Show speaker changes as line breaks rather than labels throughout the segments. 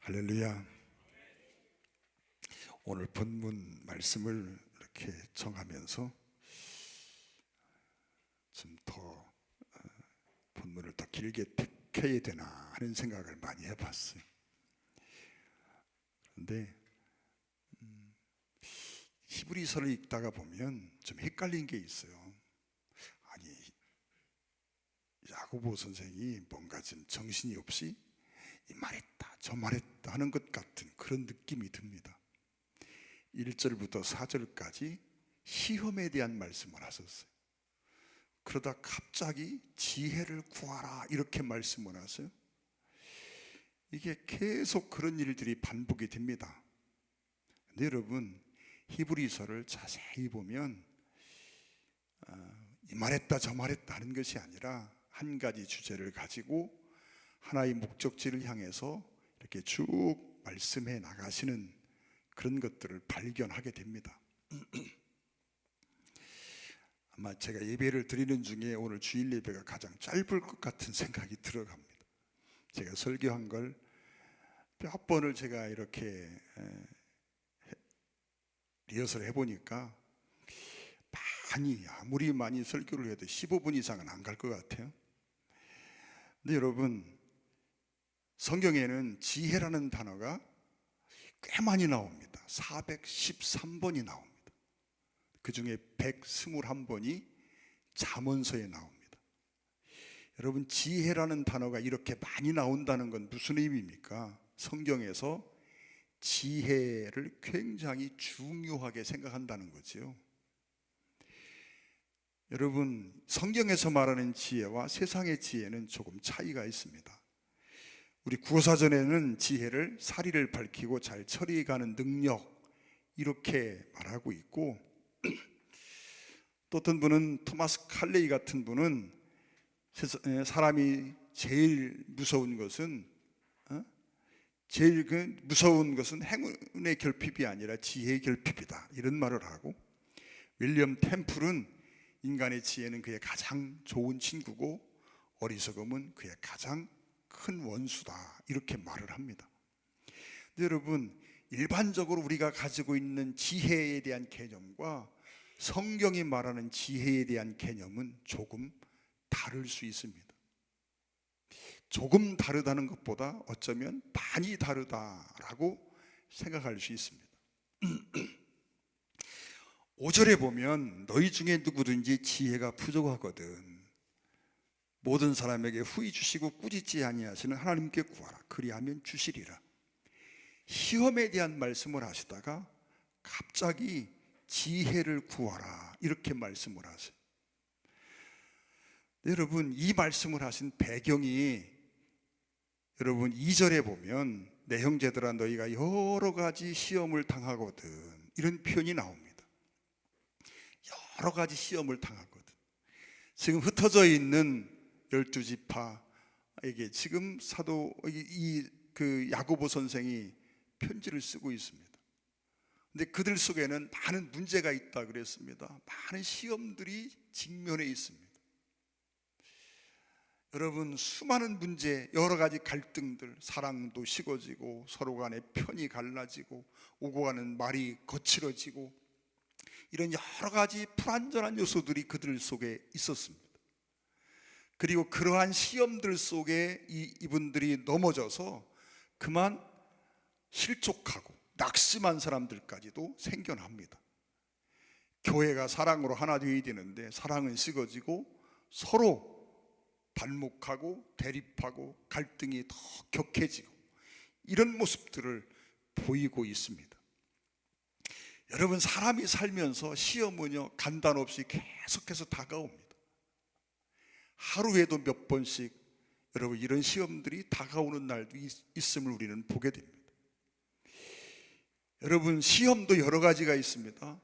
할렐루야. 오늘 본문 말씀을 이렇게 정하면서 좀 더 본문을 더 길게 택해야 되나 하는 생각을 많이 해봤어요. 그런데 히브리서를 읽다가 보면 좀 헷갈린 게 있어요. 아니, 야고보 선생이 뭔가 좀 정신이 없이 이 말했다 저 말했다 하는 것 같은 그런 느낌이 듭니다. 1절부터 4절까지 시험에 대한 말씀을 하셨어요. 그러다 갑자기 지혜를 구하라 이렇게 말씀을 하세요. 이게 계속 그런 일들이 반복이 됩니다. 근데 여러분, 히브리서를 자세히 보면 이 말했다 저 말했다 하는 것이 아니라 한 가지 주제를 가지고 하나의 목적지를 향해서 이렇게 쭉 말씀해 나가시는 그런 것들을 발견하게 됩니다. 아마 제가 예배를 드리는 중에 오늘 주일 예배가 가장 짧을 것 같은 생각이 들어갑니다. 제가 설교한 걸 몇 번을 제가 이렇게 리허설을 해보니까 아무리 많이 설교를 해도 15분 이상은 안 갈 것 같아요. 근데 여러분, 성경에는 지혜라는 단어가 꽤 많이 나옵니다. 413번이 나옵니다. 그 중에 121번이 잠언서에 나옵니다. 여러분, 지혜라는 단어가 이렇게 많이 나온다는 건 무슨 의미입니까? 성경에서 지혜를 굉장히 중요하게 생각한다는 거죠. 여러분, 성경에서 말하는 지혜와 세상의 지혜는 조금 차이가 있습니다. 우리 구어사전에는 지혜를 사리를 밝히고 잘 처리해가는 능력 이렇게 말하고 있고, 또 어떤 분은 토마스 칼레이 같은 분은 사람이 제일 무서운 것은 행운의 결핍이 아니라 지혜의 결핍이다 이런 말을 하고, 윌리엄 템플은 인간의 지혜는 그의 가장 좋은 친구고 어리석음은 그의 가장 큰 원수다 이렇게 말을 합니다. 근데 여러분, 일반적으로 우리가 가지고 있는 지혜에 대한 개념과 성경이 말하는 지혜에 대한 개념은 조금 다를 수 있습니다. 조금 다르다는 것보다 어쩌면 많이 다르다라고 생각할 수 있습니다. 5절에 보면 너희 중에 누구든지 지혜가 부족하거든 모든 사람에게 후히 주시고 꾸짖지 아니하시는 하나님께 구하라 그리하면 주시리라. 시험에 대한 말씀을 하시다가 갑자기 지혜를 구하라 이렇게 말씀을 하세요. 여러분, 이 말씀을 하신 배경이 여러분 2절에 보면 내 형제들아 너희가 여러 가지 시험을 당하거든 이런 표현이 나옵니다. 여러 가지 시험을 당하거든. 지금 흩어져 있는 12지파에게 지금 사도 야고보 선생이 편지를 쓰고 있습니다. 근데 그들 속에는 많은 문제가 있다 그랬습니다. 많은 시험들이 직면해 있습니다. 여러분, 수많은 문제, 여러 가지 갈등들, 사랑도 식어지고 서로 간에 편이 갈라지고 오고 가는 말이 거칠어지고 이런 여러 가지 불완전한 요소들이 그들 속에 있었습니다. 그리고 그러한 시험들 속에 이분들이 넘어져서 그만 실족하고 낙심한 사람들까지도 생겨납니다. 교회가 사랑으로 하나 되어야 되는데 사랑은 식어지고 서로 반목하고 대립하고 갈등이 더 격해지고 이런 모습들을 보이고 있습니다. 여러분, 사람이 살면서 시험은요 간단 없이 계속해서 다가옵니다. 하루에도 몇 번씩 여러분 이런 시험들이 다가오는 날도 있음을 우리는 보게 됩니다. 여러분, 시험도 여러 가지가 있습니다.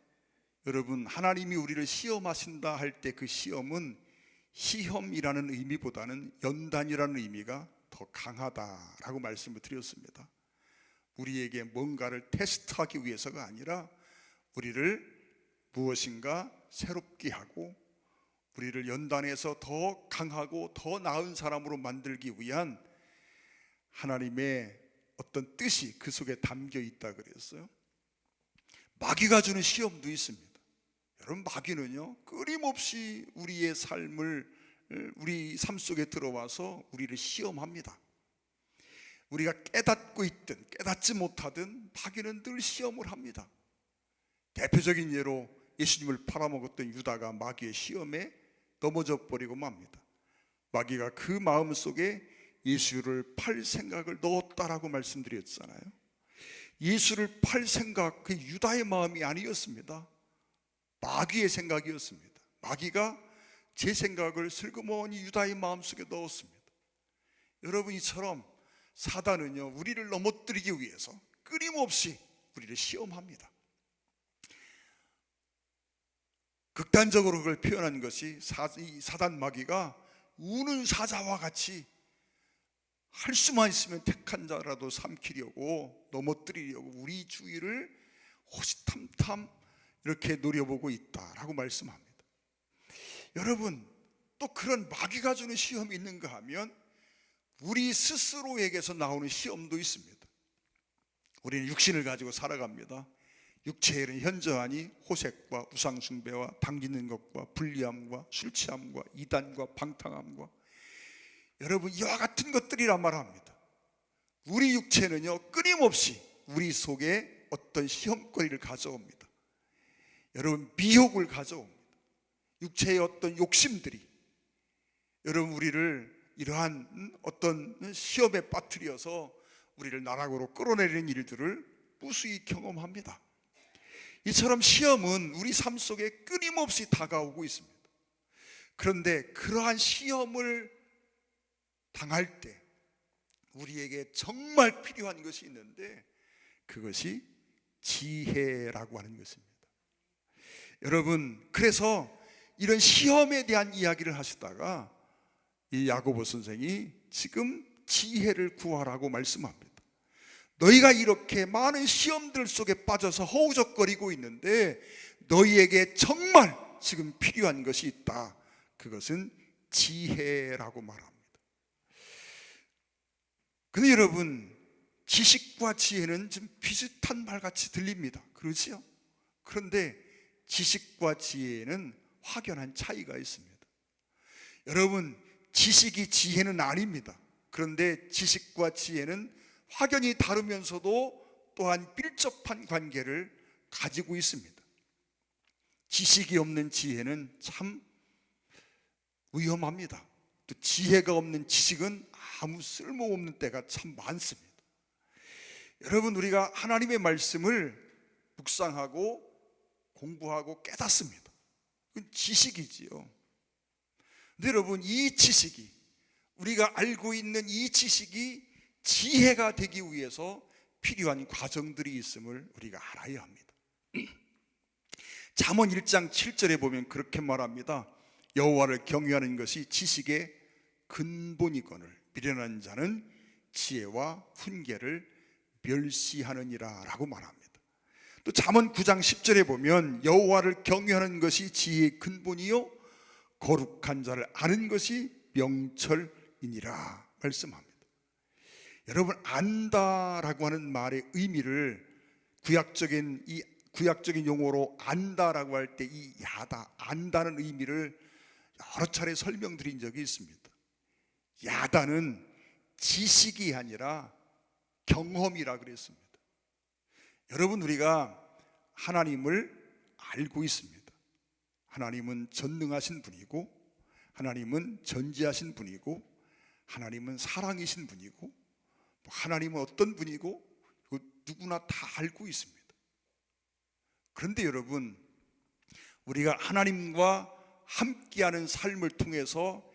여러분, 하나님이 우리를 시험하신다 할 때 그 시험은 시험이라는 의미보다는 연단이라는 의미가 더 강하다라고 말씀을 드렸습니다. 우리에게 뭔가를 테스트하기 위해서가 아니라 우리를 무엇인가 새롭게 하고 우리를 연단해서 더 강하고 더 나은 사람으로 만들기 위한 하나님의 어떤 뜻이 그 속에 담겨 있다 그랬어요. 마귀가 주는 시험도 있습니다. 여러분, 마귀는요 끊임없이 우리의 삶을, 우리 삶 속에 들어와서 우리를 시험합니다. 우리가 깨닫고 있든 깨닫지 못하든 마귀는 늘 시험을 합니다. 대표적인 예로 예수님을 팔아먹었던 유다가 마귀의 시험에 넘어져 버리고 맙니다. 마귀가 그 마음속에 예수를 팔 생각을 넣었다라고 말씀드렸잖아요. 예수를 팔 생각, 그 유다의 마음이 아니었습니다. 마귀의 생각이었습니다. 마귀가 제 생각을 슬그머니 유다의 마음속에 넣었습니다. 여러분, 이처럼 사단은요 우리를 넘어뜨리기 위해서 끊임없이 우리를 시험합니다. 극단적으로 그걸 표현한 것이 사단 마귀가 우는 사자와 같이 할 수만 있으면 택한 자라도 삼키려고, 넘어뜨리려고 우리 주위를 호시탐탐 이렇게 노려보고 있다라고 말씀합니다. 여러분, 또 그런 마귀가 주는 시험이 있는가 하면 우리 스스로에게서 나오는 시험도 있습니다. 우리는 육신을 가지고 살아갑니다. 육체의 일은 현저하니 호색과 우상숭배와 당기는 것과 불리함과 술 취함과 이단과 방탕함과, 여러분, 이와 같은 것들이란 말합니다. 우리 육체는요 끊임없이 우리 속에 어떤 시험거리를 가져옵니다. 여러분, 미혹을 가져옵니다. 육체의 어떤 욕심들이 여러분 우리를 이러한 어떤 시험에 빠뜨려서 우리를 나락으로 끌어내리는 일들을 무수히 경험합니다. 이처럼 시험은 우리 삶 속에 끊임없이 다가오고 있습니다. 그런데 그러한 시험을 당할 때 우리에게 정말 필요한 것이 있는데, 그것이 지혜라고 하는 것입니다. 여러분, 그래서 이런 시험에 대한 이야기를 하시다가 이 야고보 선생이 지금 지혜를 구하라고 말씀합니다. 너희가 이렇게 많은 시험들 속에 빠져서 허우적거리고 있는데 너희에게 정말 지금 필요한 것이 있다. 그것은 지혜라고 말합니다. 근데 여러분, 지식과 지혜는 좀 비슷한 말같이 들립니다. 그렇지요? 그런데 지식과 지혜에는 확연한 차이가 있습니다. 여러분, 지식이 지혜는 아닙니다. 그런데 지식과 지혜는 확연히 다르면서도 또한 밀접한 관계를 가지고 있습니다. 지식이 없는 지혜는 참 위험합니다. 또 지혜가 없는 지식은 아무 쓸모없는 때가 참 많습니다. 여러분, 우리가 하나님의 말씀을 묵상하고 공부하고 깨닫습니다. 그건 지식이지요. 근데 여러분, 이 지식이, 우리가 알고 있는 이 지식이 지혜가 되기 위해서 필요한 과정들이 있음을 우리가 알아야 합니다. 잠언 1장 7절에 보면 그렇게 말합니다. 여호와를 경외하는 것이 지식의 근본이거늘 미련한 자는 지혜와 훈계를 멸시하느니라 라고 말합니다. 또 잠언 9장 10절에 보면 여호와를 경외하는 것이 지혜의 근본이요 거룩한 자를 아는 것이 명철이니라 말씀합니다. 여러분, 안다라고 하는 말의 의미를 구약적인 용어로 안다라고 할 때 이 야다, 안다는 의미를 여러 차례 설명드린 적이 있습니다. 야다는 지식이 아니라 경험이라 그랬습니다. 여러분, 우리가 하나님을 알고 있습니다. 하나님은 전능하신 분이고, 하나님은 전지하신 분이고, 하나님은 사랑이신 분이고, 하나님은 어떤 분이고 누구나 다 알고 있습니다. 그런데 여러분, 우리가 하나님과 함께하는 삶을 통해서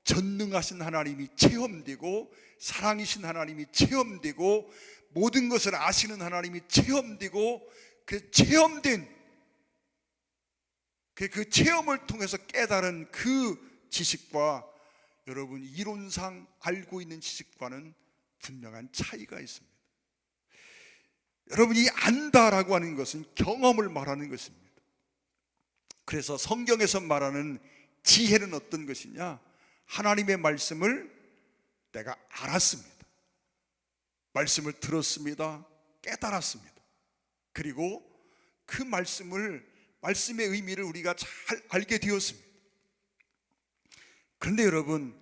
전능하신 하나님이 체험되고, 사랑이신 하나님이 체험되고, 모든 것을 아시는 하나님이 체험되고, 그 체험된 그 체험을 통해서 깨달은 그 지식과 여러분 이론상 알고 있는 지식과는 분명한 차이가 있습니다. 여러분, 이 안다라고 하는 것은 경험을 말하는 것입니다. 그래서 성경에서 말하는 지혜는 어떤 것이냐? 하나님의 말씀을 내가 알았습니다. 말씀을 들었습니다. 깨달았습니다. 그리고 그 말씀의 의미를 우리가 잘 알게 되었습니다. 그런데 여러분,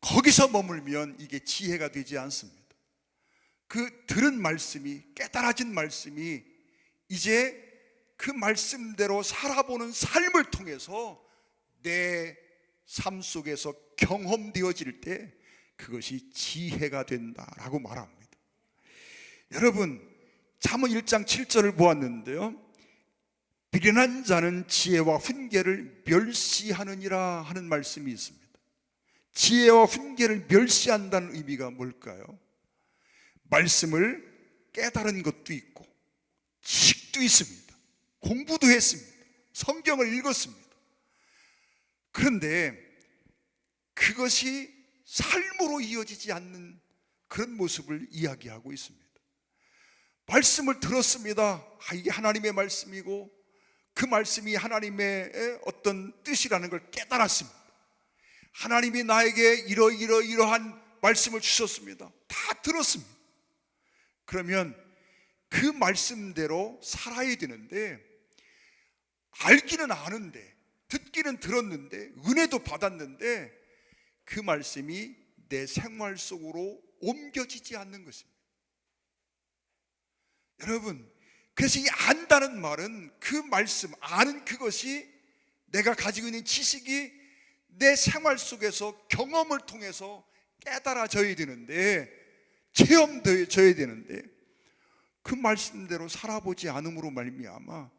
거기서 머물면 이게 지혜가 되지 않습니다. 그 들은 말씀이, 깨달아진 말씀이 이제 그 말씀대로 살아보는 삶을 통해서 내 삶 속에서 경험되어질 때 그것이 지혜가 된다라고 말합니다. 여러분, 잠언 1장 7절을 보았는데요, 비련한 자는 지혜와 훈계를 멸시하느니라 하는 말씀이 있습니다. 지혜와 훈계를 멸시한다는 의미가 뭘까요? 말씀을 깨달은 것도 있고 지식도 있습니다. 공부도 했습니다. 성경을 읽었습니다. 그런데 그것이 삶으로 이어지지 않는 그런 모습을 이야기하고 있습니다. 말씀을 들었습니다. 이게 하나님의 말씀이고 그 말씀이 하나님의 어떤 뜻이라는 걸 깨달았습니다. 하나님이 나에게 이러한 말씀을 주셨습니다. 다 들었습니다. 그러면 그 말씀대로 살아야 되는데, 알기는 아는데, 듣기는 들었는데, 은혜도 받았는데 그 말씀이 내 생활 속으로 옮겨지지 않는 것입니다. 여러분, 그래서 이 안다는 말은 그 말씀, 아는 그것이, 내가 가지고 있는 지식이 내 생활 속에서 경험을 통해서 깨달아져야 되는데, 체험되어져야 되는데, 그 말씀대로 살아보지 않음으로 말미암아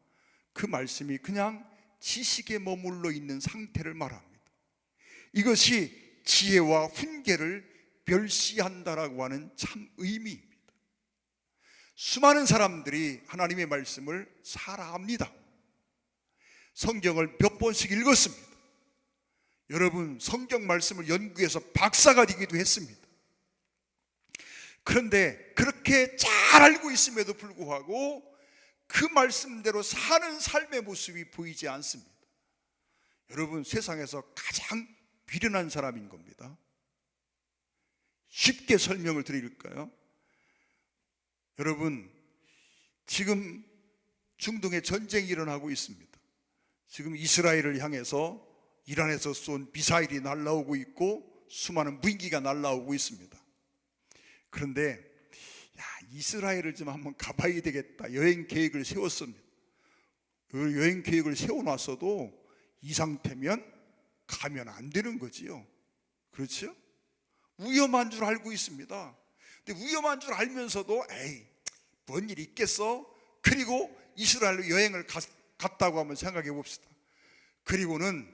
그 말씀이 그냥 지식에 머물러 있는 상태를 말합니다. 이것이 지혜와 훈계를 멸시한다라고 하는 참 의미입니다. 수많은 사람들이 하나님의 말씀을 잘 압니다. 성경을 몇 번씩 읽었습니다. 여러분, 성경 말씀을 연구해서 박사가 되기도 했습니다. 그런데 그렇게 잘 알고 있음에도 불구하고 그 말씀대로 사는 삶의 모습이 보이지 않습니다. 여러분, 세상에서 가장 비련한 사람인 겁니다. 쉽게 설명을 드릴까요? 여러분, 지금 중동에 전쟁이 일어나고 있습니다. 지금 이스라엘을 향해서 이란에서 쏜 미사일이 날아오고 있고 수많은 무인기가 날아오고 있습니다. 그런데 이스라엘을 좀 한번 가봐야 되겠다, 여행 계획을 세웠습니다. 여행 계획을 세워놨어도 이 상태면 가면 안 되는 거지요. 그렇죠? 위험한 줄 알고 있습니다. 근데 위험한 줄 알면서도 뭔 일이 있겠어? 그리고 이스라엘로 여행을 갔다고 한번 생각해 봅시다. 그리고는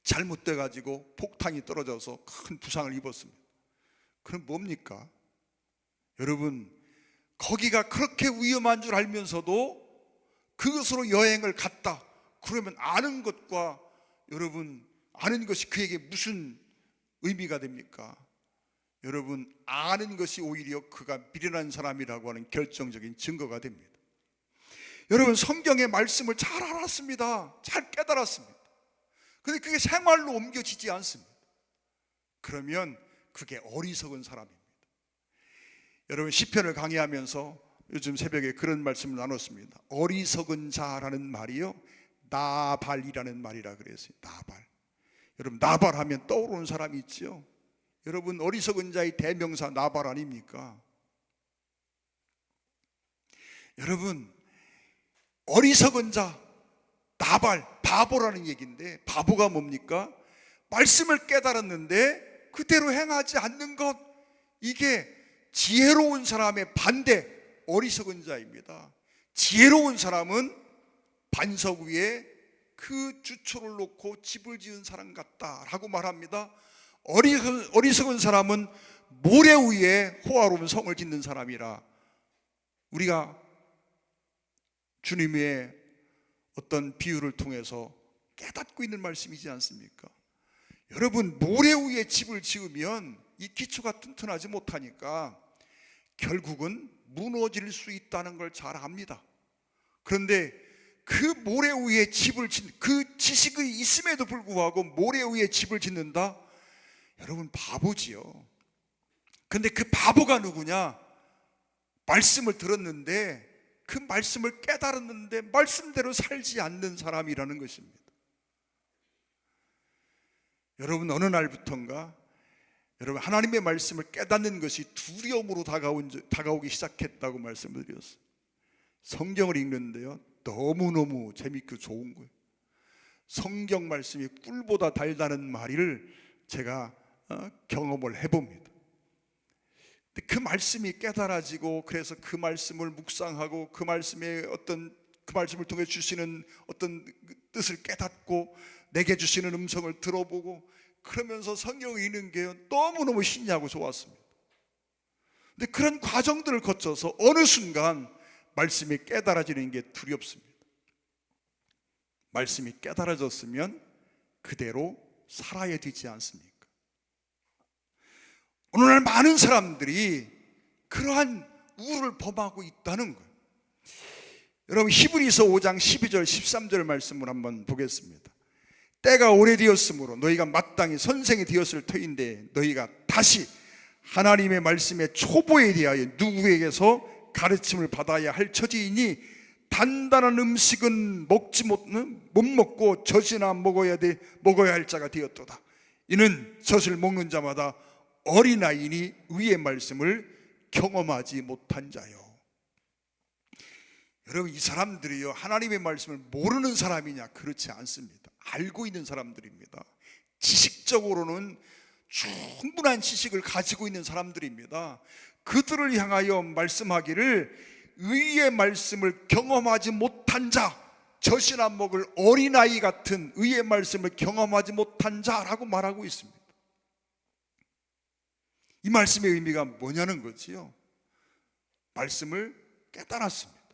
잘못돼 가지고 폭탄이 떨어져서 큰 부상을 입었습니다. 그럼 뭡니까? 여러분, 거기가 그렇게 위험한 줄 알면서도 그것으로 여행을 갔다 그러면 아는 것과, 여러분, 아는 것이 그에게 무슨 의미가 됩니까? 여러분, 아는 것이 오히려 그가 미련한 사람이라고 하는 결정적인 증거가 됩니다. 여러분, 성경의 말씀을 잘 알았습니다. 잘 깨달았습니다. 그런데 그게 생활로 옮겨지지 않습니다. 그러면 그게 어리석은 사람입니다. 여러분, 시편을 강의하면서 요즘 새벽에 그런 말씀을 나눴습니다. 어리석은 자라는 말이요, 나발이라는 말이라 그랬어요. 나발. 여러분, 나발하면 떠오르는 사람이 있죠. 여러분, 어리석은 자의 대명사 나발 아닙니까? 여러분, 어리석은 자, 나발, 바보라는 얘기인데, 바보가 뭡니까? 말씀을 깨달았는데 그대로 행하지 않는 것, 이게 지혜로운 사람의 반대, 어리석은 자입니다. 지혜로운 사람은 반석 위에 그 주초를 놓고 집을 지은 사람 같다라고 말합니다. 어리석은 사람은 모래 위에 호화로운 성을 짓는 사람이라, 우리가 주님의 어떤 비유를 통해서 깨닫고 있는 말씀이지 않습니까? 여러분, 모래 위에 집을 지으면 이 기초가 튼튼하지 못하니까 결국은 무너질 수 있다는 걸 잘 압니다. 그런데 그 모래 위에 집을 짓는, 그 지식이 있음에도 불구하고 모래 위에 집을 짓는다? 여러분, 바보지요. 근데 그 바보가 누구냐? 말씀을 들었는데 그 말씀을 깨달았는데 말씀대로 살지 않는 사람이라는 것입니다. 여러분, 어느 날부턴가 여러분 하나님의 말씀을 깨닫는 것이 두려움으로 다가오기 시작했다고 말씀을 드렸어요. 성경을 읽는데요, 너무너무 재밌고 좋은 거예요. 성경 말씀이 꿀보다 달다는 말을 제가 경험을 해봅니다. 그 말씀이 깨달아지고, 그래서 그 말씀을 묵상하고 그 말씀의 그 말씀을 통해 주시는 어떤 뜻을 깨닫고 내게 주시는 음성을 들어보고, 그러면서 성경을 읽는 게 너무너무 신기하고 좋았습니다. 근데 그런 과정들을 거쳐서 어느 순간 말씀이 깨달아지는 게 두렵습니다. 말씀이 깨달아졌으면 그대로 살아야 되지 않습니까? 오늘날 많은 사람들이 그러한 우를 범하고 있다는 거예요. 여러분, 히브리서 5장 12절 13절 말씀을 한번 보겠습니다. 때가 오래되었으므로 너희가 마땅히 선생이 되었을 터인데 너희가 다시 하나님의 말씀의 초보에 대하여 누구에게서 가르침을 받아야 할 처지이니 단단한 음식은 못 먹고 젖이나 먹어야 할 자가 되었도다. 이는 젖을 먹는 자마다 어린아이니 의의 말씀을 경험하지 못한 자요. 여러분, 이 사람들이요, 하나님의 말씀을 모르는 사람이냐? 그렇지 않습니다. 알고 있는 사람들입니다. 지식적으로는 충분한 지식을 가지고 있는 사람들입니다. 그들을 향하여 말씀하기를 의의 말씀을 경험하지 못한 자, 젖이나 먹을 어린아이 같은 의의 말씀을 경험하지 못한 자라고 말하고 있습니다. 이 말씀의 의미가 뭐냐는 거지요. 말씀을 깨달았습니다.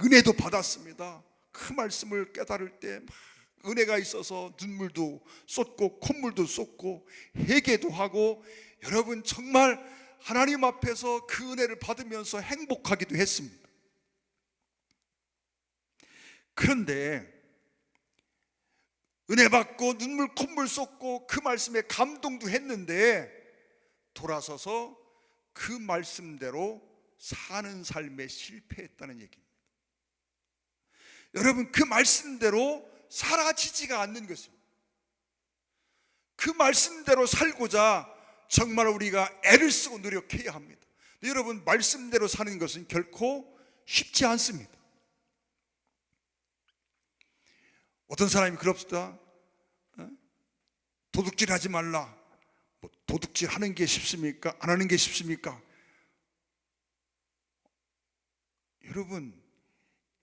은혜도 받았습니다. 그 말씀을 깨달을 때 은혜가 있어서 눈물도 쏟고 콧물도 쏟고 회개도 하고, 여러분 정말 하나님 앞에서 그 은혜를 받으면서 행복하기도 했습니다. 그런데 은혜 받고 눈물 콧물 쏟고 그 말씀에 감동도 했는데 돌아서서 그 말씀대로 사는 삶에 실패했다는 얘기입니다. 여러분, 그 말씀대로 사라지지가 않는 것입니다. 그 말씀대로 살고자 정말 우리가 애를 쓰고 노력해야 합니다. 여러분, 말씀대로 사는 것은 결코 쉽지 않습니다. 어떤 사람이 그럽시다. 도둑질 하지 말라. 도둑질 하는 게 쉽습니까? 안 하는 게 쉽습니까? 여러분,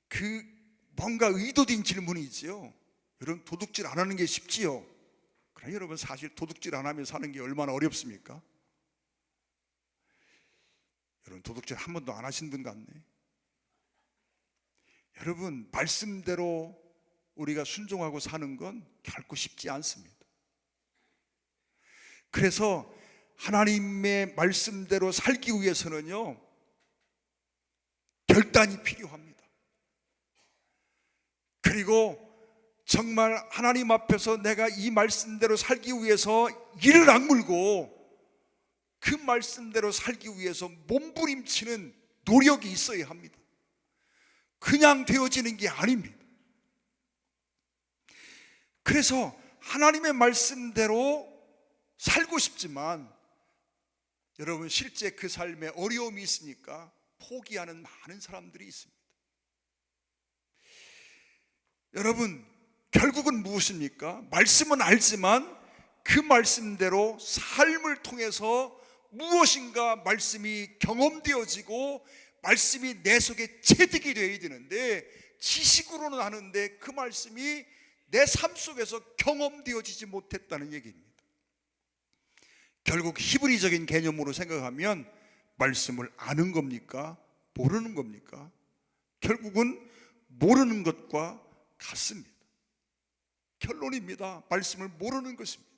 그 뭔가 의도된 질문이지요. 여러분, 도둑질 안 하는 게 쉽지요? 그러나 여러분, 사실 도둑질 안 하면 사는 게 얼마나 어렵습니까? 여러분, 도둑질 한 번도 안 하신 분 같네. 여러분, 말씀대로 우리가 순종하고 사는 건 결코 쉽지 않습니다. 그래서 하나님의 말씀대로 살기 위해서는요, 결단이 필요합니다. 그리고 정말 하나님 앞에서 내가 이 말씀대로 살기 위해서 이를 악물고 그 말씀대로 살기 위해서 몸부림치는 노력이 있어야 합니다. 그냥 되어지는 게 아닙니다. 그래서 하나님의 말씀대로 살고 싶지만 여러분, 실제 그 삶에 어려움이 있으니까 포기하는 많은 사람들이 있습니다. 여러분, 결국은 무엇입니까? 말씀은 알지만 그 말씀대로 삶을 통해서 무엇인가 말씀이 경험되어지고 말씀이 내 속에 체득이 되어야 되는데, 지식으로는 아는데 그 말씀이 내 삶 속에서 경험되어지지 못했다는 얘기입니다. 결국 히브리적인 개념으로 생각하면 말씀을 아는 겁니까? 모르는 겁니까? 결국은 모르는 것과 같습니다. 결론입니다. 말씀을 모르는 것입니다.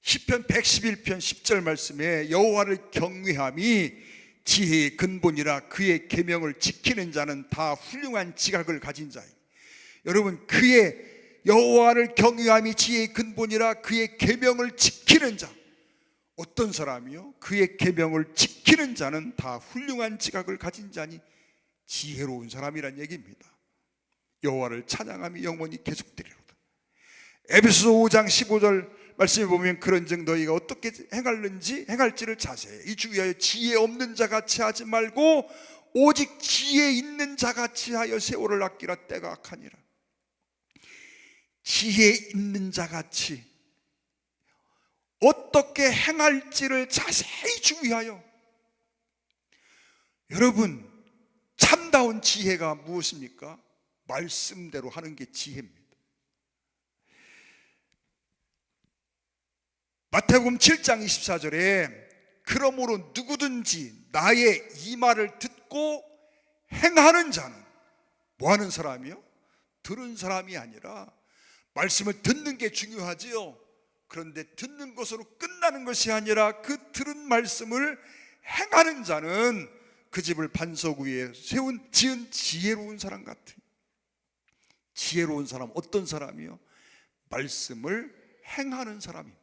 시편 111편 10절 말씀에 여호와를 경외함이 지혜의 근본이라 그의 계명을 지키는 자는 다 훌륭한 지각을 가진 자입니다. 여러분, 그의 여호와를 경외함이 지혜의 근본이라 그의 계명을 지키는 자, 어떤 사람이요? 그의 계명을 지키는 자는 다 훌륭한 지각을 가진 자니 지혜로운 사람이란 얘기입니다. 여호와를 찬양함이 영원히 계속되리로다. 에베소서 5장 15절 말씀에 보면 그런즉 너희가 어떻게 행할지를 자세히 주의하여 지혜 없는 자같이 하지 말고 오직 지혜 있는 자같이 하여 세월을 아끼라. 때가 악하니라. 지혜 있는 자같이 어떻게 행할지를 자세히 주의하여. 여러분, 참다운 지혜가 무엇입니까? 말씀대로 하는 게 지혜입니다. 마태복음 7장 24절에 그러므로 누구든지 나의 이 말을 듣고 행하는 자는 뭐 하는 사람이요? 들은 사람이 아니라, 말씀을 듣는 게 중요하지요. 그런데 듣는 것으로 끝나는 것이 아니라 그 들은 말씀을 행하는 자는 그 집을 반석 위에 지은 지혜로운 사람 같은. 지혜로운 사람, 어떤 사람이요? 말씀을 행하는 사람입니다.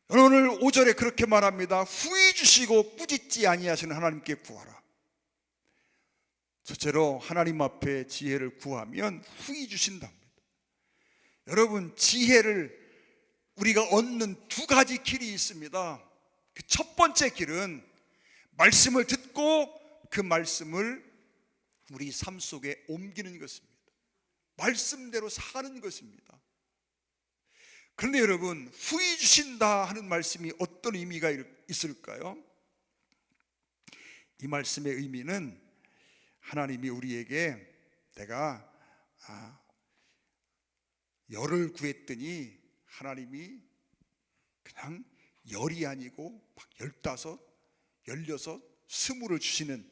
오늘 5절에 그렇게 말합니다. 후히 주시고 꾸짖지 아니하시는 하나님께 구하라. 첫째로 하나님 앞에 지혜를 구하면 후히 주신답니다. 여러분, 지혜를 우리가 얻는 두 가지 길이 있습니다. 그 첫 번째 길은 말씀을 듣고 그 말씀을 우리 삶 속에 옮기는 것입니다. 말씀대로 사는 것입니다. 그런데 여러분, 후히 주신다 하는 말씀이 어떤 의미가 있을까요? 이 말씀의 의미는 하나님이 우리에게 내가 열을 구했더니 하나님이 그냥 열이 아니고 막 15, 16, 20을 주시는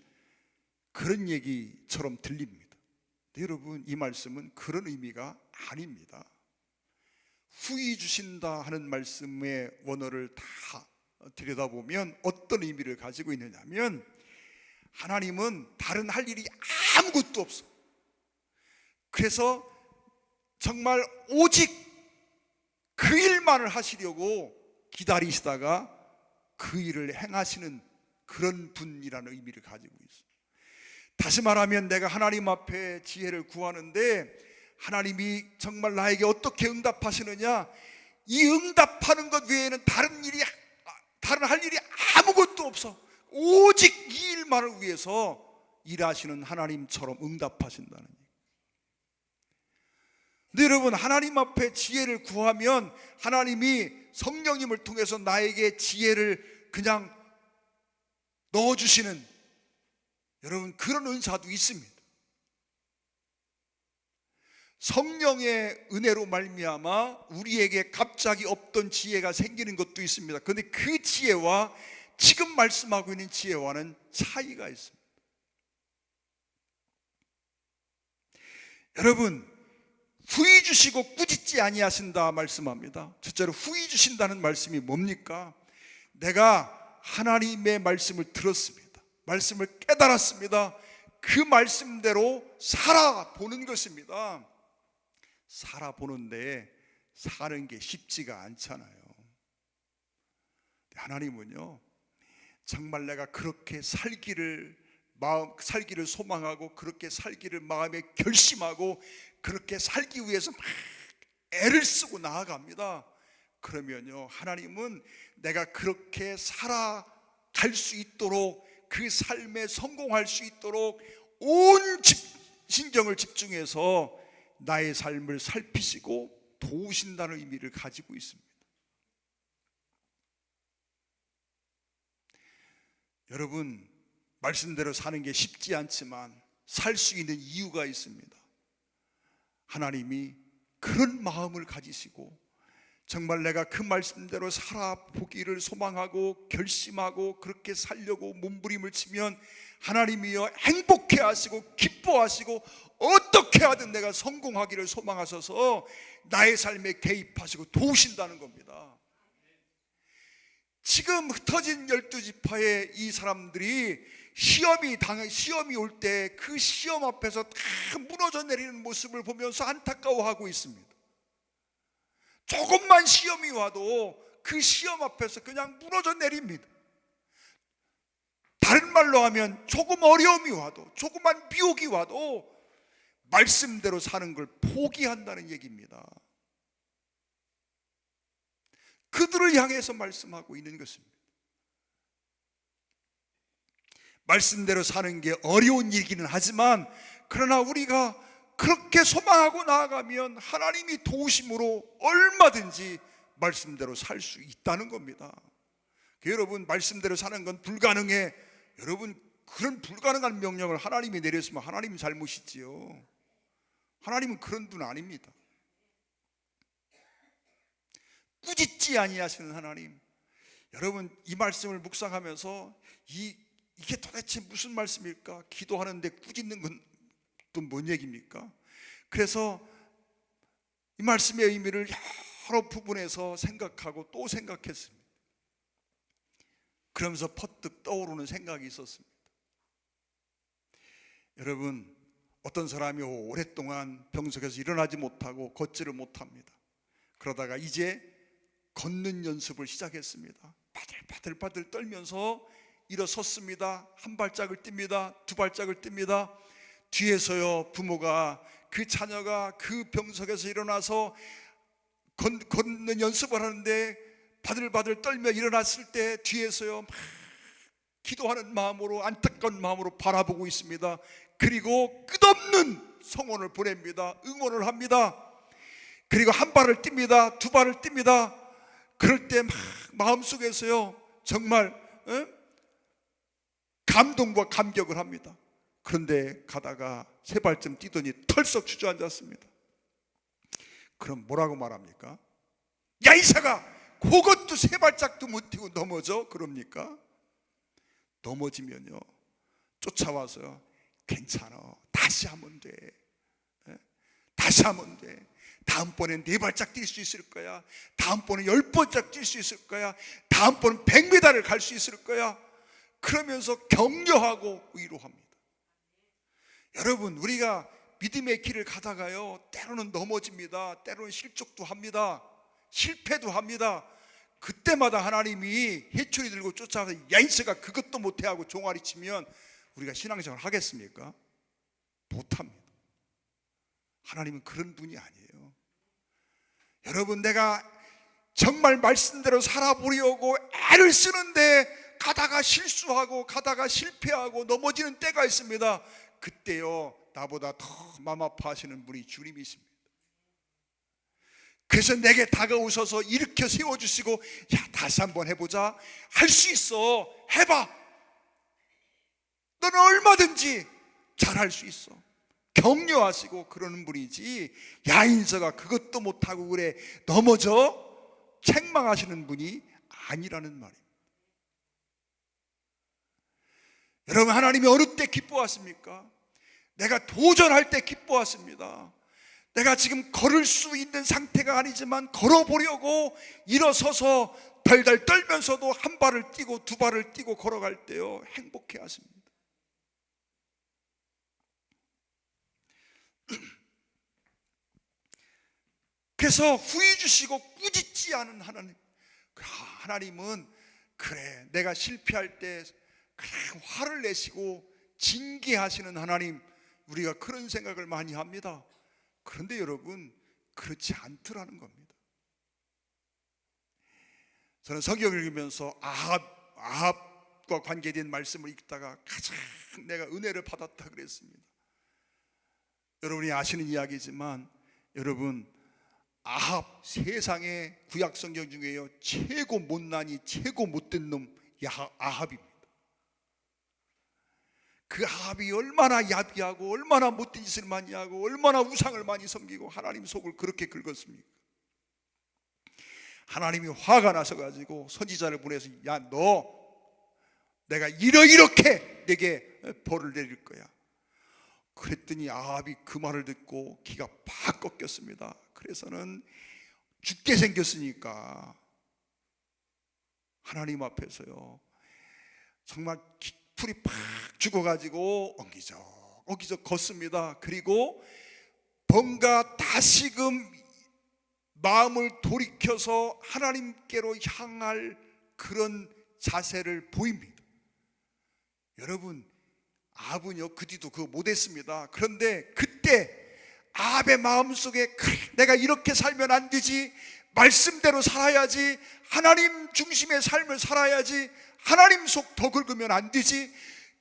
그런 얘기처럼 들립니다. 근데 여러분, 이 말씀은 그런 의미가 아닙니다. 후히 주신다 하는 말씀의 원어를 다 들여다보면 어떤 의미를 가지고 있느냐면, 하나님은 다른 할 일이 아무것도 없어. 그래서 정말 오직 그 일만을 하시려고 기다리시다가 그 일을 행하시는 그런 분이라는 의미를 가지고 있어요. 다시 말하면 내가 하나님 앞에 지혜를 구하는데 하나님이 정말 나에게 어떻게 응답하시느냐, 이 응답하는 것 외에는 다른 할 일이 아무것도 없어. 오직 이 일만을 위해서 일하시는 하나님처럼 응답하신다는 얘기예요. 근데 여러분, 하나님 앞에 지혜를 구하면 하나님이 성령님을 통해서 나에게 지혜를 그냥 넣어주시는, 여러분, 그런 은사도 있습니다. 성령의 은혜로 말미암아 우리에게 갑자기 없던 지혜가 생기는 것도 있습니다. 그런데 그 지혜와 지금 말씀하고 있는 지혜와는 차이가 있습니다. 여러분, 후히 주시고 꾸짖지 아니하신다 말씀합니다. 첫째로 후히 주신다는 말씀이 뭡니까? 내가 하나님의 말씀을 들었습니다. 말씀을 깨달았습니다. 그 말씀대로 살아보는 것입니다. 살아보는데 사는 게 쉽지가 않잖아요. 하나님은요, 정말 내가 그렇게 살기를 소망하고 그렇게 살기를 마음에 결심하고 그렇게 살기 위해서 막 애를 쓰고 나아갑니다. 그러면요, 하나님은 내가 그렇게 살아갈 수 있도록, 그 삶에 성공할 수 있도록 온 신경을 집중해서 나의 삶을 살피시고 도우신다는 의미를 가지고 있습니다. 여러분, 말씀대로 사는 게 쉽지 않지만 살 수 있는 이유가 있습니다. 하나님이 그런 마음을 가지시고 정말 내가 그 말씀대로 살아보기를 소망하고 결심하고 그렇게 살려고 몸부림을 치면 하나님이여 행복해 하시고 기뻐하시고 어떻게 하든 내가 성공하기를 소망하셔서 나의 삶에 개입하시고 도우신다는 겁니다. 지금 흩어진 12지파의 이 사람들이 시험이 올 때 그 시험 앞에서 다 무너져 내리는 모습을 보면서 안타까워하고 있습니다. 조금만 시험이 와도 그 시험 앞에서 그냥 무너져 내립니다. 다른 말로 하면 조금 어려움이 와도, 조그만 미혹이 와도 말씀대로 사는 걸 포기한다는 얘기입니다. 그들을 향해서 말씀하고 있는 것입니다. 말씀대로 사는 게 어려운 일이기는 하지만, 그러나 우리가 그렇게 소망하고 나아가면 하나님이 도우심으로 얼마든지 말씀대로 살 수 있다는 겁니다. 여러분, 말씀대로 사는 건 불가능해. 여러분, 그런 불가능한 명령을 하나님이 내렸으면 하나님 잘못이지요. 하나님은 그런 분 아닙니다. 꾸짖지 아니하시는 하나님. 여러분, 이 말씀을 묵상하면서 이게 도대체 무슨 말씀일까? 기도하는데 꾸짖는 건 또 뭔 얘기입니까? 그래서 이 말씀의 의미를 여러 부분에서 생각하고 또 생각했습니다. 그러면서 퍼뜩 떠오르는 생각이 있었습니다. 여러분, 어떤 사람이 오랫동안 병석에서 일어나지 못하고 걷지를 못합니다. 그러다가 이제 걷는 연습을 시작했습니다. 바들바들 떨면서 일어섰습니다. 한 발짝을 띱니다. 두 발짝을 띱니다. 뒤에서요, 부모가 그 자녀가 그 병석에서 일어나서 걷는 연습을 하는데 바들바들 떨며 일어났을 때 뒤에서요 막 기도하는 마음으로, 안타까운 마음으로 바라보고 있습니다. 그리고 끝없는 성원을 보냅니다. 응원을 합니다. 그리고 한 발을 띱니다. 두 발을 띱니다. 그럴 때 막 마음속에서요 정말 감동과 감격을 합니다. 그런데 가다가 세 발쯤 뛰더니 털썩 주저앉았습니다. 그럼 뭐라고 말합니까? 야, 이사가 그것도 세 발짝도 못 뛰고 넘어져? 그럽니까? 넘어지면요 쫓아와서요, 괜찮아, 다시 하면 돼, 다시 하면 돼, 다음번엔 네 발짝 뛸 수 있을 거야, 다음번엔 10발짝 뛸 수 있을 거야, 다음번엔 100m를 갈 수 있을 거야. 그러면서 격려하고 위로합니다. 여러분, 우리가 믿음의 길을 가다가요 때로는 넘어집니다. 때로는 실족도 합니다. 실패도 합니다. 그때마다 하나님이 해초리 들고 쫓아와서 야인스가 그것도 못해 하고 종아리 치면 우리가 신앙생활 하겠습니까? 못합니다. 하나님은 그런 분이 아니에요. 여러분, 내가 정말 말씀대로 살아보려고 애를 쓰는데 가다가 실수하고 가다가 실패하고 넘어지는 때가 있습니다. 그때요 나보다 더 마음 아파하시는 분이 주님이십니다. 그래서 내게 다가오셔서 일으켜 세워주시고, 야, 다시 한번 해보자, 할 수 있어, 해봐, 너는 얼마든지 잘할 수 있어, 격려하시고 그러는 분이지, 야인서가 그것도 못하고 그래 넘어져 책망하시는 분이 아니라는 말입니다. 여러분, 하나님이 어느 때 기뻐하십니까? 내가 도전할 때 기뻐하십니다. 내가 지금 걸을 수 있는 상태가 아니지만 걸어보려고 일어서서 덜덜 떨면서도 한 발을 뛰고 두 발을 뛰고 걸어갈 때요 행복해 하십니다. 그래서 후회 주시고 꾸짖지 않은 하나님. 하나님은 그래, 내가 실패할 때 그냥 화를 내시고 징계하시는 하나님, 우리가 그런 생각을 많이 합니다. 그런데 여러분, 그렇지 않더라는 겁니다. 저는 성경을 읽으면서 아합과 관계된 말씀을 읽다가 가장 내가 은혜를 받았다 그랬습니다. 여러분이 아시는 이야기지만, 여러분, 아합, 세상의 구약 성경 중에요 최고 못난이, 최고 못된 놈 아합입니다. 그 아합이 얼마나 야비하고 얼마나 못된 짓을 많이 하고 얼마나 우상을 많이 섬기고 하나님 속을 그렇게 긁었습니까? 하나님이 화가 나셔가지고 선지자를 보내서, 야, 너 내가 이렇게 내게 벌을 내릴 거야. 그랬더니 아합이 그 말을 듣고 기가 팍 꺾였습니다. 그래서는 죽게 생겼으니까 하나님 앞에서요 정말 풀이 팍 죽어가지고 엉기적 걷습니다. 그리고 뭔가 다시금 마음을 돌이켜서 하나님께로 향할 그런 자세를 보입니다. 여러분, 아합은요 그 뒤도 그거 못했습니다. 그런데 그때 아합의 마음속에 그래, 내가 이렇게 살면 안 되지, 말씀대로 살아야지, 하나님 중심의 삶을 살아야지, 하나님 속 더 긁으면 안 되지,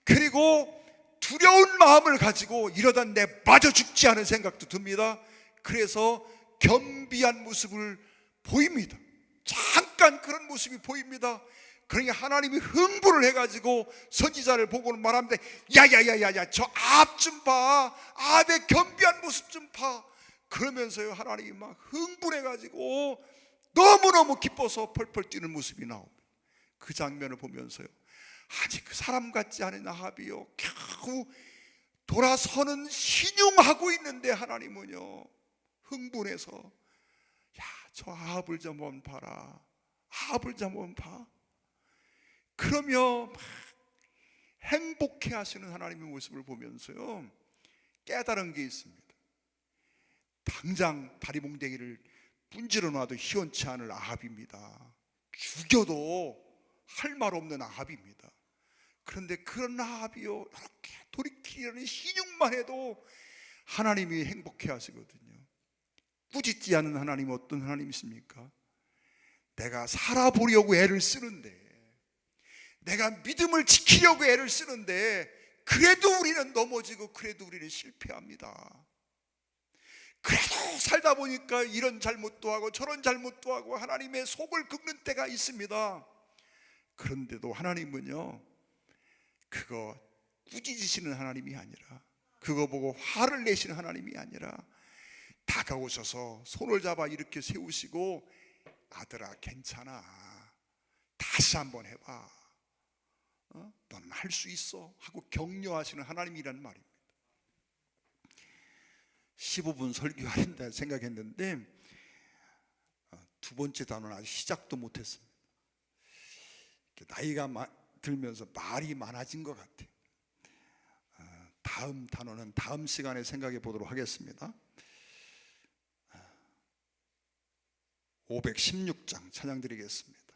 그리고 두려운 마음을 가지고 이러다 내 맞아 죽지 않은 생각도 듭니다. 그래서 겸비한 모습을 보입니다. 잠깐 그런 모습이 보입니다. 그러니 하나님이 흥분을 해가지고 선지자를 보고는 말합니다. 야야야야야, 저 아합 좀 봐, 아합의 겸비한 모습 좀 봐. 그러면서요 하나님이 막 흥분해가지고 너무너무 기뻐서 펄펄 뛰는 모습이 나옵니다. 그 장면을 보면서요, 아직 그 사람 같지 않은 아합이요 겨우 돌아서는 신용하고 있는데 하나님은요 흥분해서 야, 저 아합을 좀 한번 봐라, 아합을 좀 한번 봐. 그러며 막 행복해 하시는 하나님의 모습을 보면서요 깨달은 게 있습니다. 당장 다리몽댕이를 문지러 놔도 희원치 않을 아합입니다. 죽여도 할 말 없는 아합입니다. 그런데 그런 아합이요 이렇게 돌이키려는 신용만 해도 하나님이 행복해 하시거든요. 꾸짖지 않는 하나님은 어떤 하나님이십니까? 내가 살아보려고 애를 쓰는데, 내가 믿음을 지키려고 애를 쓰는데 그래도 우리는 넘어지고 그래도 우리는 실패합니다. 그래도 살다 보니까 이런 잘못도 하고 저런 잘못도 하고 하나님의 속을 긁는 때가 있습니다. 그런데도 하나님은요 그거 꾸짖으시는 하나님이 아니라, 그거 보고 화를 내시는 하나님이 아니라 다가오셔서 손을 잡아 이렇게 세우시고 아들아 괜찮아, 다시 한번 해봐, 너는 할 수 있어 하고 격려하시는 하나님이라는 말입니다. 15분 설교하린다 생각했는데 두 번째 단어는 아직 시작도 못했습니다. 나이가 들면서 말이 많아진 것 같아요. 다음 단어는 다음 시간에 생각해 보도록 하겠습니다. 516장 찬양 드리겠습니다.